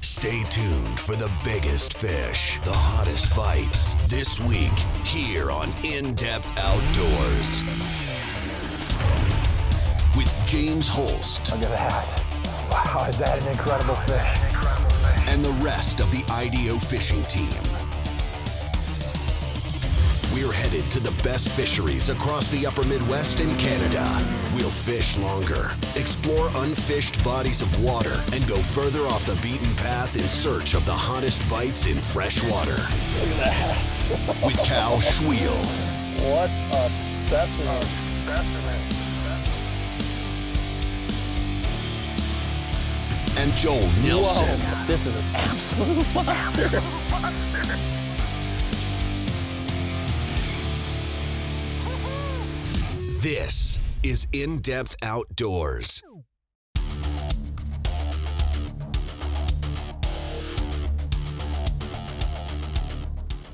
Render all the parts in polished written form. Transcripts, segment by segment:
Stay tuned for the biggest fish, the hottest bites, this week here on In-Depth Outdoors. With James Holst. Look at that. Wow, is that an incredible fish? And the rest of the IDO fishing team. We're headed to the best fisheries across the upper Midwest and Canada. We'll fish longer, explore unfished bodies of water, and go further off the beaten path in search of the hottest bites in fresh water. Look at that. With Cal Schwiel. What a specimen. And Joel Nielsen. Whoa, this is an absolute monster. This is In-Depth Outdoors.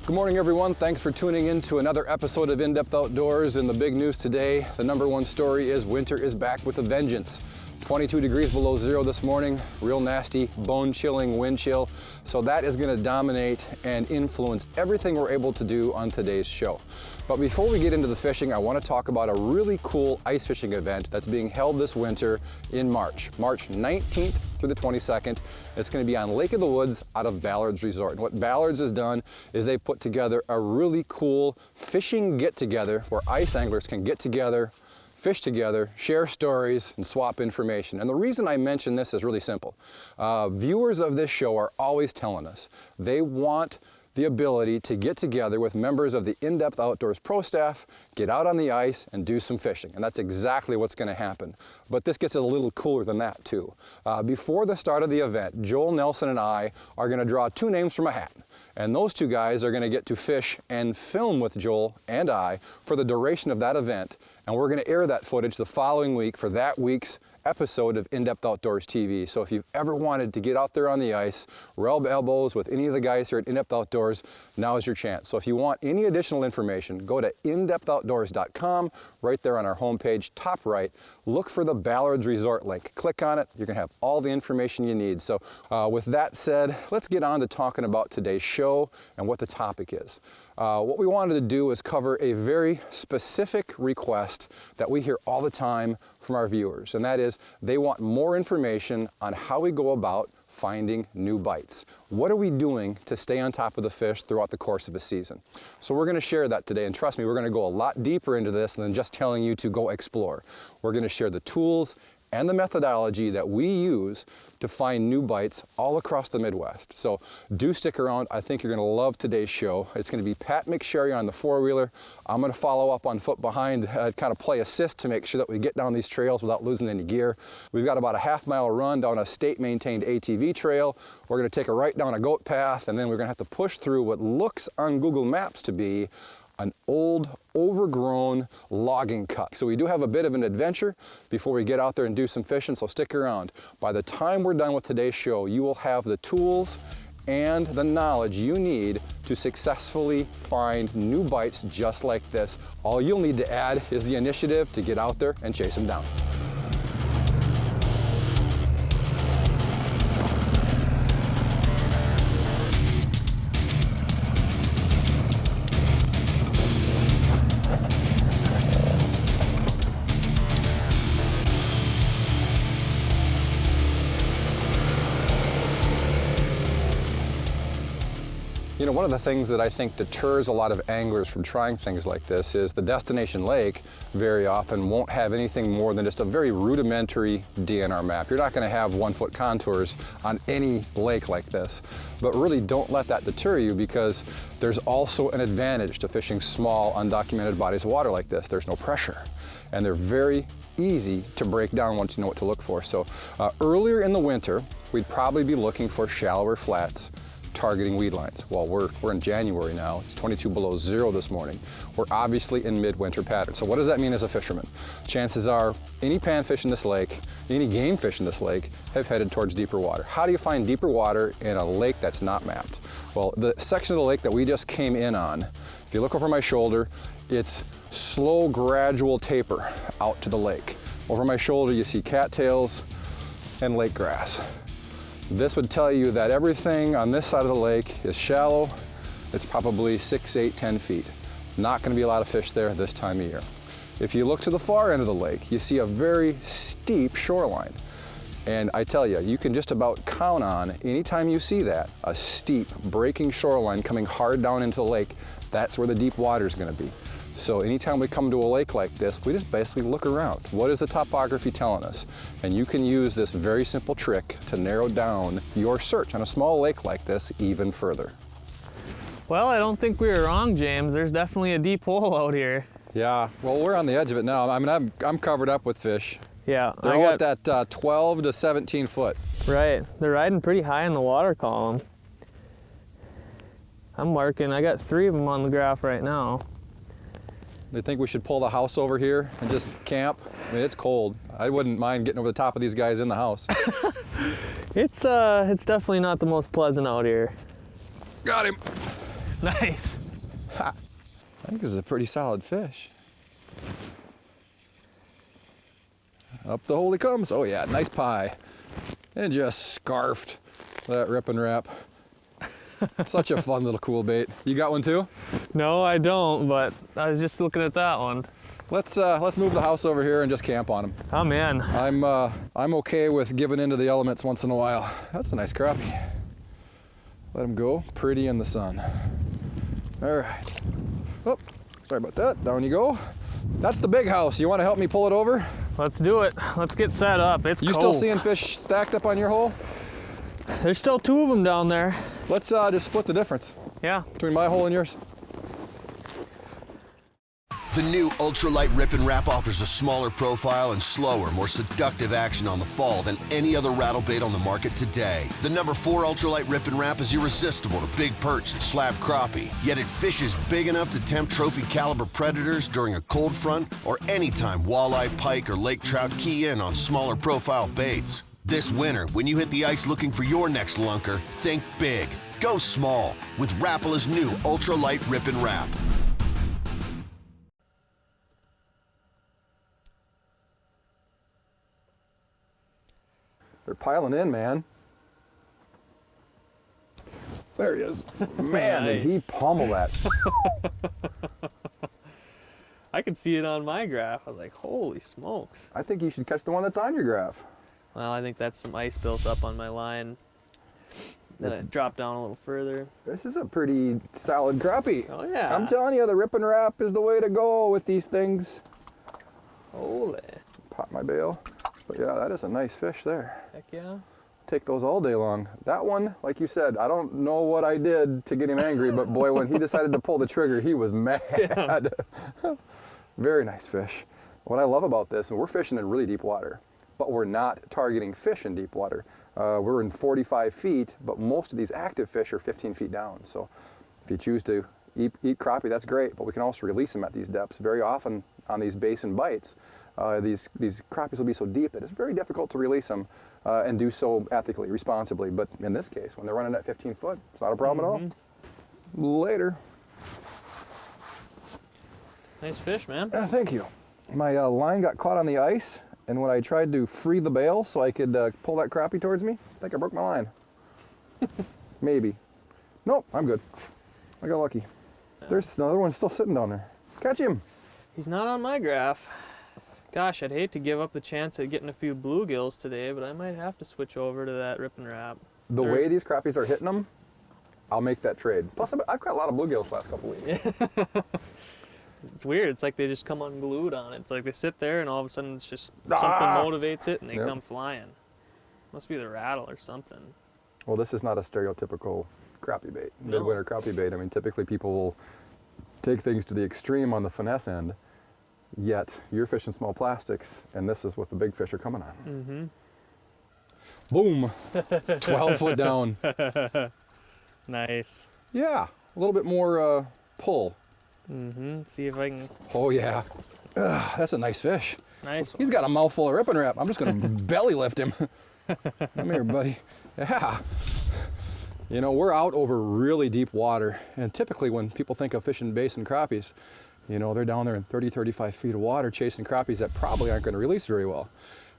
Good morning, everyone. Thanks for tuning in to another episode of In-Depth Outdoors. And the big news today, the number one story is winter is back with a vengeance. 22 degrees below zero this morning, real nasty, bone-chilling wind chill. So that is going to dominate and influence everything we're able to do on today's show. But before we get into the fishing, I want to talk about a really cool ice fishing event that's being held this winter in March 19th through the 22nd. It's going to be on Lake of the Woods out of Ballards Resort. And what Ballards has done is they put together a really cool fishing get-together where ice anglers can get together, fish together, share stories, and swap information. And the reason I mention this is really simple. Viewers of this show are always telling us they want the ability to get together with members of the In-Depth Outdoors pro staff, get out on the ice, and do some fishing. And that's exactly what's going to happen. But this gets a little cooler than that, too. Before the start of the event, Joel Nelson and I are going to draw two names from a hat. And those two guys are going to get to fish and film with Joel and I for the duration of that event. And we're going to air that footage the following week for that week's episode of In-Depth Outdoors TV. So if you've ever wanted to get out there on the ice, rub elbows with any of the guys here at In-Depth Outdoors, now is your chance. So if you want any additional information, go to indepthoutdoors.com, right there on our homepage, top right, look for the Ballards Resort link. Click on it, you're going to have all the information you need. So with that said, let's get on to talking about today's show and what the topic is. What we wanted to do is cover a very specific request that we hear all the time from our viewers, and that is they want more information on how we go about finding new bites. What are we doing to stay on top of the fish throughout the course of a season? So we're going to share that today, and trust me, we're going to go a lot deeper into this than just telling you to go explore. We're going to share the tools and the methodology that we use to find new bites all across the Midwest. So do stick around. I think you're going to love today's show. It's going to be Pat McSherry on the four-wheeler. I'm going to follow up on foot behind, kind of play assist to make sure that we get down these trails without losing any gear. We've got about a half-mile run down a state-maintained ATV trail. We're going to take a right down a goat path, and then we're going to have to push through what looks on Google Maps to be an old, overgrown logging cut. So we do have a bit of an adventure before we get out there and do some fishing, so stick around. By the time we're done with today's show, you will have the tools and the knowledge you need to successfully find new bites just like this. All you'll need to add is the initiative to get out there and chase them down. You know, one of the things that I think deters a lot of anglers from trying things like this is the destination lake very often won't have anything more than just a very rudimentary DNR map. You're not going to have 1 foot contours on any lake like this. But really don't let that deter you, because there's also an advantage to fishing small, undocumented bodies of water like this. There's no pressure, and they're very easy to break down once you know what to look for. So earlier in the winter, we'd probably be looking for shallower flats targeting weed lines. Well, we're in January now. It's 22 below zero this morning. We're obviously in midwinter pattern. So what does that mean as a fisherman? Chances are any panfish in this lake, any game fish in this lake have headed towards deeper water. How do you find deeper water in a lake that's not mapped? Well, the section of the lake that we just came in on, if you look over my shoulder, it's slow, gradual taper out to the lake. Over my shoulder, you see cattails and lake grass. This would tell you that everything on this side of the lake is shallow. It's probably 6, 8, 10 feet. Not going to be a lot of fish there this time of year. If you look to the far end of the lake, you see a very steep shoreline. And I tell you, you can just about count on, anytime you see that, a steep breaking shoreline coming hard down into the lake, that's where the deep water is going to be. So anytime we come to a lake like this, we just basically look around. What is the topography telling us? And you can use this very simple trick to narrow down your search on a small lake like this even further. Well, I don't think we were wrong, James. There's definitely a deep hole out here. Yeah, well, we're on the edge of it now. I mean, I'm covered up with fish. Yeah. They're all at that 12 to 17 foot. Right. They're riding pretty high in the water column. I'm marking. I got 3 of them on the graph right now. They think we should pull the house over here and just camp. I mean, it's cold. I wouldn't mind getting over the top of these guys in the house. It's definitely not the most pleasant out here. Got him. Nice. Ha. I think this is a pretty solid fish. Up the hole he comes. Oh yeah, nice pie. And just scarfed that rip and wrap. Such a fun little cool bait. You got one too? No, I don't, but I was just looking at that one. Let's move the house over here and just camp on him. I'm in. I'm okay with giving into the elements once in a while. That's a nice crappie. Let him go, pretty in the sun. All right. Oh, sorry about that. Down you go. That's the big house. You want to help me pull it over? Let's do it. Let's get set up. It's You cold. still seeing fish stacked up on your hole? There's still 2 of them down there. Let's just split the difference Yeah. between my hole and yours. The new ultralight rip and wrap offers a smaller profile and slower, more seductive action on the fall than any other rattle bait on the market today. The number 4 ultralight rip and wrap is irresistible to big perch and slab crappie, yet it fishes big enough to tempt trophy caliber predators during a cold front or anytime walleye, pike, or lake trout key in on smaller profile baits. This winter, when you hit the ice looking for your next lunker, think big. Go small with Rappala's new ultralight rip and wrap. They're piling in, man. There he is. Man, did he Nice. pummel that. I could see it on my graph. I was like, holy smokes. I think you should catch the one that's on your graph. Well, I think that's some ice built up on my line. Then it dropped down a little further. This is a pretty solid crappie. Oh yeah. I'm telling you, the rip and wrap is the way to go with these things. Holy. Pop my bail. But yeah, that is a nice fish there. Heck yeah. Take those all day long. That one, like you said, I don't know what I did to get him angry, but boy, when he decided to pull the trigger, he was mad. Very nice fish. What I love about this, and we're fishing in really deep water, but we're not targeting fish in deep water. We're in 45 feet, but most of these active fish are 15 feet down. So if you choose to eat crappie, that's great, but we can also release them at these depths. Very often on these basin bites, these crappies will be so deep that it's very difficult to release them and do so ethically, responsibly. But in this case, when they're running at 15 foot, it's not a problem at all. Later. Nice fish, man. Thank you. My line got caught on the ice, and when I tried to free the bail so I could pull that crappie towards me, I think I broke my line. Maybe. Nope, I'm good. I got lucky. There's another one still sitting down there. Catch him. He's not on my graph. Gosh, I'd hate to give up the chance at getting a few bluegills today, but I might have to switch over to that rip and wrap. The way these crappies are hitting them, I'll make that trade. Plus, I've got a lot of bluegills the last couple weeks. It's weird. It's like they just come unglued on it. It's like they sit there and all of a sudden it's just something motivates it and they come flying. Must be the rattle or something. Well, this is not a stereotypical crappie bait, No. midwinter crappie bait. I mean, typically people will take things to the extreme on the finesse end, yet you're fishing small plastics, and this is what the big fish are coming on. Boom. 12 foot down. Nice. Yeah, a little bit more pull. See if I can. Oh yeah. That's a nice fish. Nice one. He's got a mouthful of rip and wrap. I'm just gonna belly lift him. Come here, buddy. Yeah. You know, we're out over really deep water, and typically when people think of fishing basin crappies, you know, they're down there in 30, 35 feet of water chasing crappies that probably aren't going to release very well.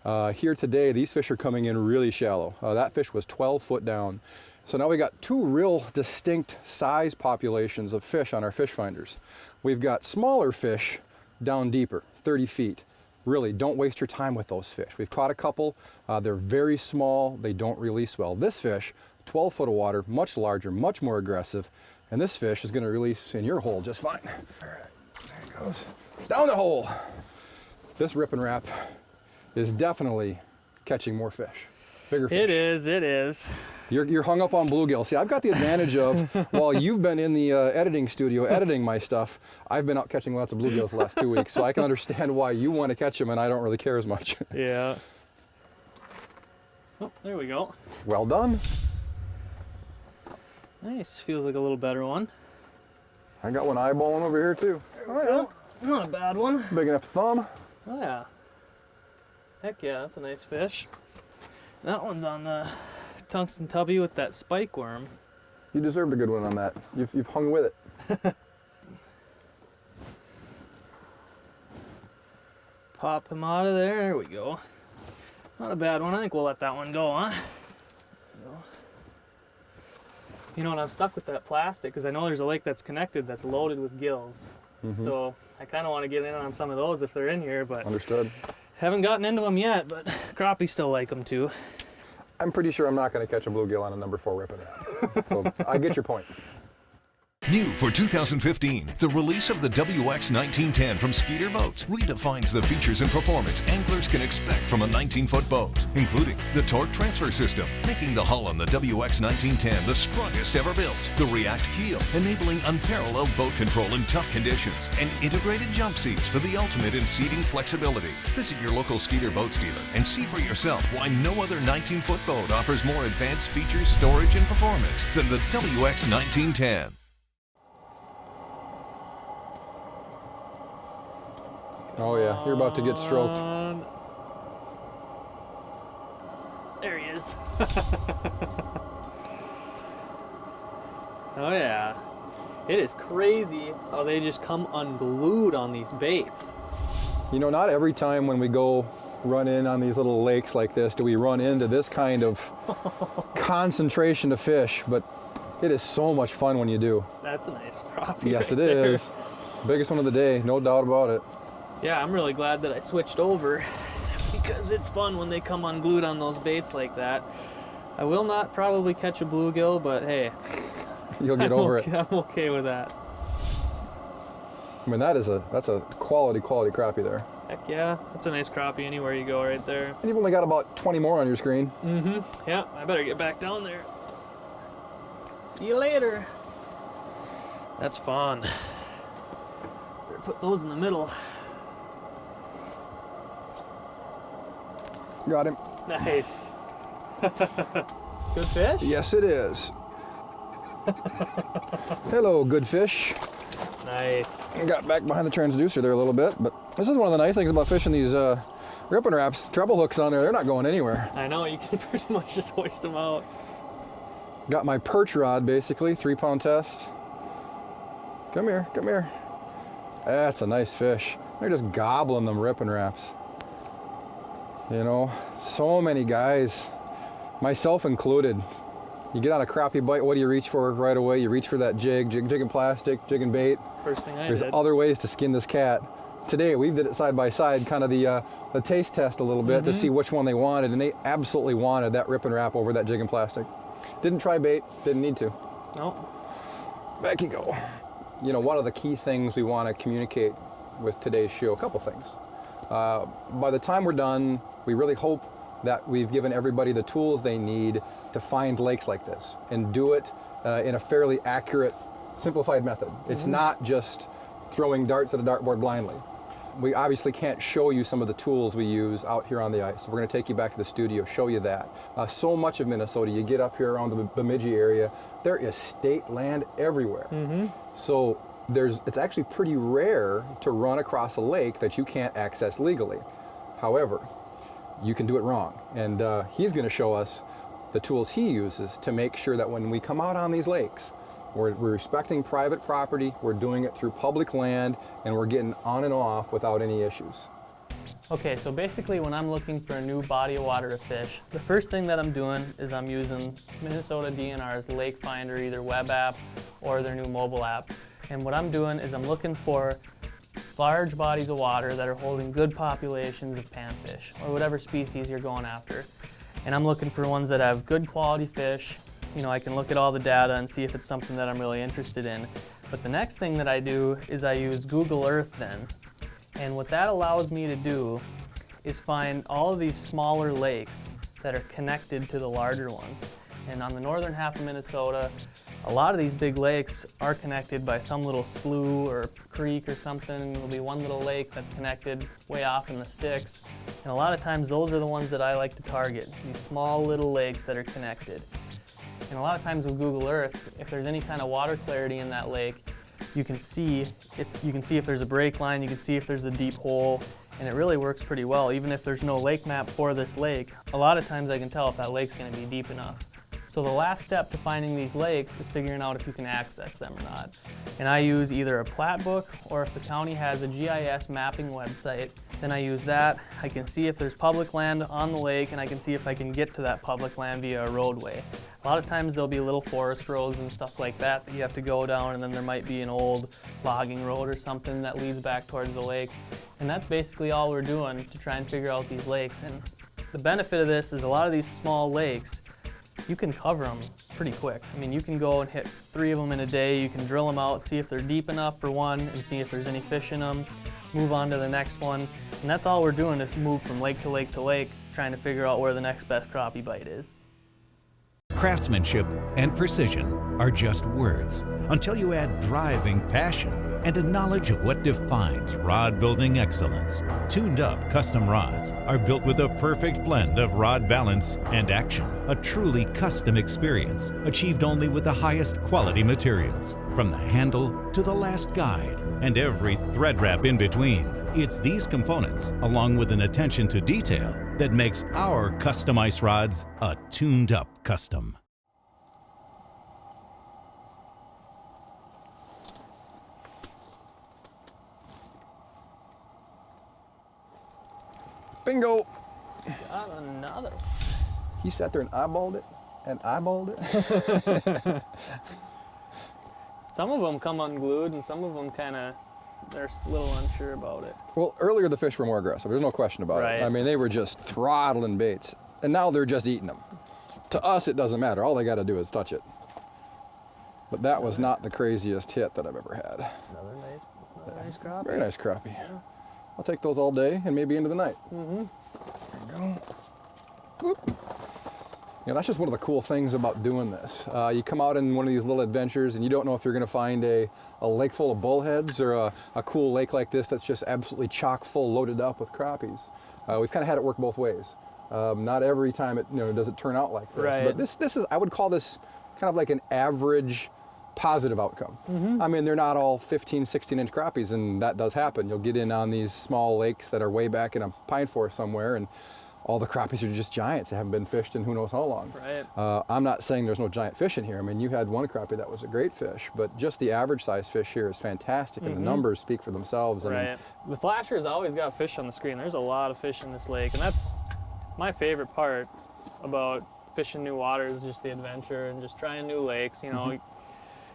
Here today, these fish are coming in really shallow. That fish was 12 foot down. So now we got two real distinct size populations of fish on our fish finders. We've got smaller fish down deeper, 30 feet. Really, don't waste your time with those fish. We've caught a couple. They're very small. They don't release well. This fish, 12 foot of water, much larger, much more aggressive. And this fish is going to release in your hole just fine. All right, there it goes. Down the hole. This Rip and Wrap is definitely catching more fish. Bigger fish. It is. You're hung up on bluegill. See, I've got the advantage of, while you've been in the editing studio editing my stuff, I've been out catching lots of bluegills the last 2 weeks, so I can understand why you want to catch them and I don't really care as much. Yeah. Oh, there we go. Well done. Nice. Feels like a little better one. I got one eyeballing over here too. Oh, yeah. Not a bad one. Big enough thumb. Oh, yeah. Heck yeah, that's a nice fish. That one's on the tungsten tubby with that spike worm. You deserved a good one on that. You've hung with it. Pop him out of there. There we go. Not a bad one. I think we'll let that one go, huh? You know, and I'm stuck with that plastic because I know there's a lake that's connected that's loaded with gills. So I kind of want to get in on some of those if they're in here, but Understood. haven't gotten into them yet, but crappie still like them too. I'm pretty sure I'm not going to catch a bluegill on a number 4 Rip and Wrap. So I get your point. New for 2015, the release of the WX1910 from Skeeter Boats redefines the features and performance anglers can expect from a 19-foot boat, including the torque transfer system, making the hull on the WX1910 the strongest ever built, the React keel, enabling unparalleled boat control in tough conditions, and integrated jump seats for the ultimate in seating flexibility. Visit your local Skeeter Boats dealer and see for yourself why no other 19-foot boat offers more advanced features, storage, and performance than the WX1910. Oh yeah, you're about to get stroked. There he is. Oh yeah. It is crazy how they just come unglued on these baits. You know, not every time when we go run in on these little lakes like this do we run into this kind of concentration of fish, but it is so much fun when you do. That's a nice crappie. Yes, right it there. is. Biggest one of the day, no doubt about it. Yeah, I'm really glad that I switched over because it's fun when they come unglued on those baits like that. I will not probably catch a bluegill, but hey, You'll get over it. I'm okay with that. I mean, that's a quality crappie there. Heck yeah, that's a nice crappie anywhere you go right there. And you've only got about 20 more on your screen. Yeah, I better get back down there. See you later. That's fun. Better put those in the middle. Got him. Nice. Good fish? Yes, it is. Hello, good fish. Nice. Got back behind the transducer there a little bit, but this is one of the nice things about fishing these Rip and Wraps. Treble hooks on there, they're not going anywhere. I know, you can pretty much just hoist them out. Got my perch rod, basically, 3-pound test. Come here, come here. That's a nice fish. They're just gobbling them Rip and Wraps. You know, so many guys, myself included. You get on a crappie bite, what do you reach for right away? You reach for that jig and plastic, jig and bait. First thing I There's did. other ways to skin this cat. Today we did it side by side, kind of the taste test a little bit to see which one they wanted, and they absolutely wanted that Rip and Wrap over that jig and plastic. Didn't try bait, didn't need to. Nope. Back you go. You know, one of the key things we want to communicate with today's show, a couple things. By the time we're done, we really hope that we've given everybody the tools they need to find lakes like this and do it in a fairly accurate, simplified method. It's not just throwing darts at a dartboard blindly. We obviously can't show you some of the tools we use out here on the ice. So we're going to take you back to the studio, show you that. So much of Minnesota, you get up here around the Bemidji area, there is state land everywhere. So it's actually pretty rare to run across a lake that you can't access legally. However, you can do it wrong. And he's going to show us the tools he uses to make sure that when we come out on these lakes, we're respecting private property, we're doing it through public land, and we're getting on and off without any issues. Okay, so basically when I'm looking for a new body of water to fish, the first thing that I'm doing is I'm using Minnesota DNR's Lake Finder, either web app or their new mobile app. And what I'm doing is I'm looking for large bodies of water that are holding good populations of panfish, or whatever species you're going after. And I'm looking for ones that have good quality fish. You know, I can look at all the data and see if it's something that I'm really interested in. But the next thing that I do is I use Google Earth then. And what that allows me to do is find all of these smaller lakes that are connected to the larger ones. And on the northern half of Minnesota, a lot of these big lakes are connected by some little slough or creek or something. There'll be one little lake that's connected way off in the sticks. And a lot of times those are the ones that I like to target, these small little lakes that are connected. And a lot of times with Google Earth, if there's any kind of water clarity in that lake, you can see if there's a break line, you can see if there's a deep hole, and it really works pretty well. Even if there's no lake map for this lake, a lot of times I can tell if that lake's going to be deep enough. So the last step to finding these lakes is figuring out if you can access them or not. And I use either a plat book, or if the county has a GIS mapping website, then I use that. I can see if there's public land on the lake, and I can see if I can get to that public land via a roadway. A lot of times there'll be little forest roads and stuff like that that you have to go down, and then there might be an old logging road or something that leads back towards the lake. And that's basically all we're doing to try and figure out these lakes. And the benefit of this is a lot of these small lakes, you can cover them pretty quick. I mean, you can go and hit 3 of them in a day. You can drill them out, see if they're deep enough for one, and see if there's any fish in them, move on to the next one. And that's all we're doing, is move from lake to lake to lake, trying to figure out where the next best crappie bite is. Craftsmanship and precision are just words until you add driving passion and a knowledge of what defines rod building excellence. Tuned Up custom rods are built with a perfect blend of rod balance and action. A truly custom experience achieved only with the highest quality materials, from the handle to the last guide and every thread wrap in between. It's these components, along with an attention to detail, that makes our custom ice rods a Tuned Up custom. Bingo! Got another. He sat there and eyeballed it, and eyeballed it. Some of them come unglued, and some of them they're a little unsure about it. Well, earlier the fish were more aggressive. There's no question about Right. it. I mean, they were just throttling baits, and now they're just eating them. To us, it doesn't matter. All they got to do is touch it. But that was not the craziest hit that I've ever had. Another nice crappie. Very nice crappie. I'll take those all day and maybe into the night. Mm-hmm. There you go. Whoop. You know, that's just one of the cool things about doing this. You come out in one of these little adventures and you don't know if you're going to find a lake full of bullheads or a cool lake like this that's just absolutely chock full, loaded up with crappies. We've kind of had it work both ways. Not every time does it turn out like this. Right. But this is, I would call this kind of like an average positive outcome. Mm-hmm. I mean, they're not all 15, 16-inch crappies, and that does happen. You'll get in on these small lakes that are way back in a pine forest somewhere, and all the crappies are just giants that haven't been fished in who knows how long. Right. I'm not saying there's no giant fish in here. I mean, you had one crappie that was a great fish, but just the average size fish here is fantastic, and the numbers speak for themselves. Right. The Flasher's always got fish on the screen. There's a lot of fish in this lake, and that's my favorite part about fishing new waters, just the adventure and just trying new lakes. You know,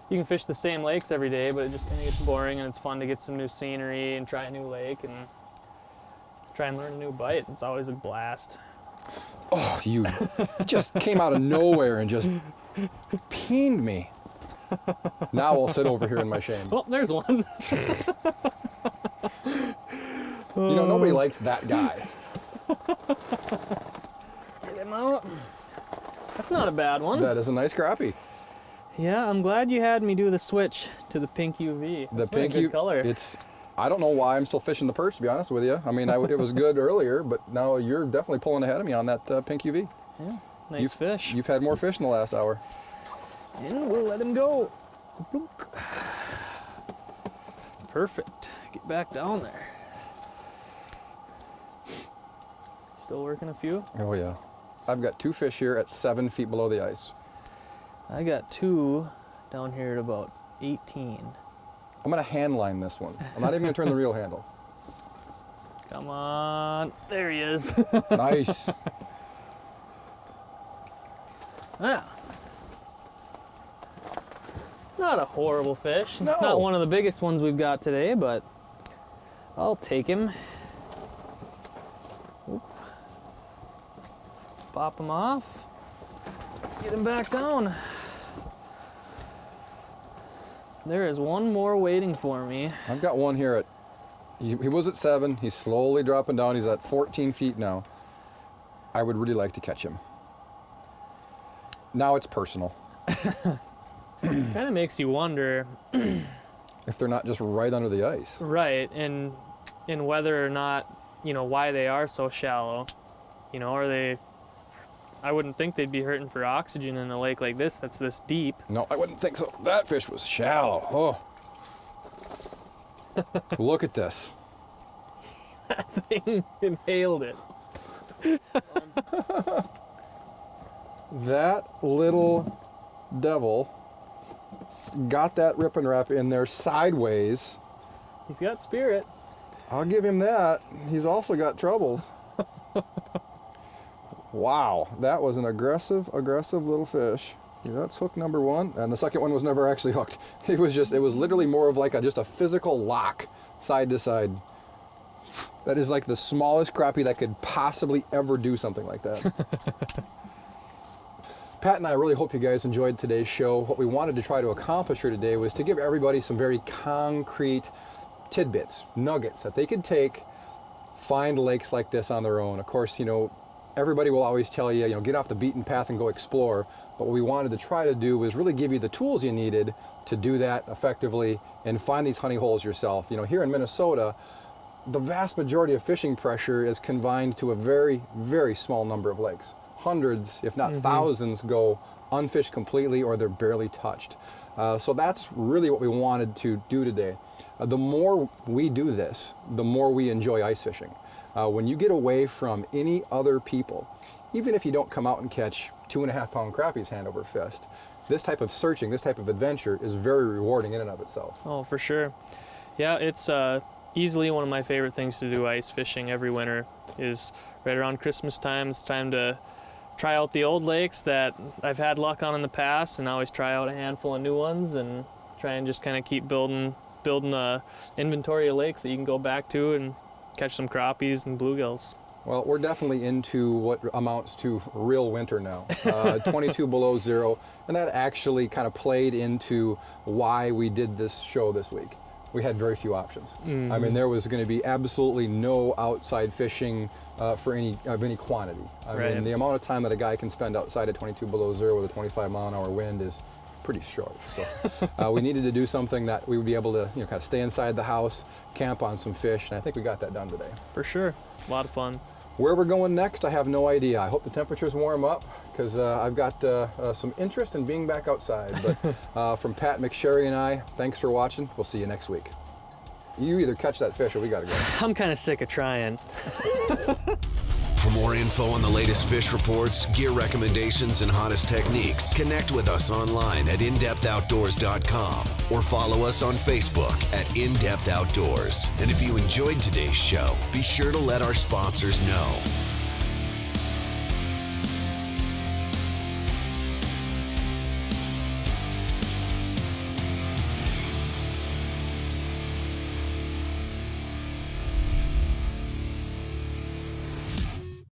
you can fish the same lakes every day, but it just kind of gets boring, and it's fun to get some new scenery and try a new lake and try and learn a new bite. It's always a blast. Oh, you just came out of nowhere and just peened me. Now I'll sit over here in my shame. Well, there's one. You know, nobody likes that guy. Get him out. That's not a bad one. That is a nice crappie. Yeah, I'm glad you had me do the switch to the pink UV. That's The pink good color. I don't know why I'm still fishing the perch, to be honest with you. I mean, it was good earlier, but now you're definitely pulling ahead of me on that pink UV. Yeah, nice fish. You've had more fish in the last hour. And we'll let him go. Perfect. Get back down there. Still working a few? Oh yeah. I've got 2 fish here at 7 feet below the ice. I got 2 down here at about 18. I'm gonna hand line this one. I'm not even gonna turn the reel handle. Come on. There he is. Nice. Yeah. Not a horrible fish. No. Not one of the biggest ones we've got today, but I'll take him. Oop. Pop him off. Get him back down. There is one more waiting for me. I've got one here at, he was at 7. He's slowly dropping down. He's at 14 feet now. I would really like to catch him. Now it's personal. Kind of makes you wonder, If they're not just right under the ice. right, and whether or not, why they are so shallow. Are they, I wouldn't think they'd be hurting for oxygen in a lake like this that's this deep. No, I wouldn't think so. That fish was shallow. Oh. Look at this. Thing inhaled it. That little devil got that rip and wrap in there sideways. He's got spirit. I'll give him that. He's also got troubles. Wow, that was an aggressive little fish. Yeah, that's hook number 1, and the second one was never actually hooked. It was literally more of like just a physical lock, side to side. That is like the smallest crappie that could possibly ever do something like that. Pat and I really hope you guys enjoyed today's show. What we wanted to try to accomplish here today was to give everybody some very concrete tidbits, nuggets that they could take, find lakes like this on their own. Of course, everybody will always tell you, get off the beaten path and go explore. But what we wanted to try to do was really give you the tools you needed to do that effectively and find these honey holes yourself. Here in Minnesota, the vast majority of fishing pressure is confined to a very, very small number of lakes. Hundreds, if not thousands, go unfished completely or they're barely touched. So that's really what we wanted to do today. The more we do this, the more we enjoy ice fishing. When you get away from any other people, even if you don't come out and catch 2.5-pound crappies hand over fist, this type of searching, this type of adventure is very rewarding in and of itself. Oh, for sure. Yeah, it's easily one of my favorite things to do ice fishing every winter is right around Christmas time. It's time to try out the old lakes that I've had luck on in the past and always try out a handful of new ones and try and just kind of keep building a inventory of lakes that you can go back to and catch some crappies and bluegills. Well, we're definitely into what amounts to real winter now, 22 below zero, and that actually kind of played into why we did this show this week. We had very few options. I mean, there was going to be absolutely no outside fishing for any quantity. I mean, the amount of time that a guy can spend outside at 22 below zero with a 25-mile-an-hour wind is pretty short. So we needed to do something that we would be able to kind of stay inside the house, camp on some fish, and I think we got that done today. For sure. A lot of fun. Where we're going next, I have no idea. I hope the temperatures warm up because I've got some interest in being back outside. But from Pat McSherry and I, thanks for watching. We'll see you next week. You either catch that fish or we got to go. I'm kind of sick of trying. For more info on the latest fish reports, gear recommendations, and hottest techniques, connect with us online at indepthoutdoors.com or follow us on Facebook at In Depth Outdoors. And if you enjoyed today's show, be sure to let our sponsors know.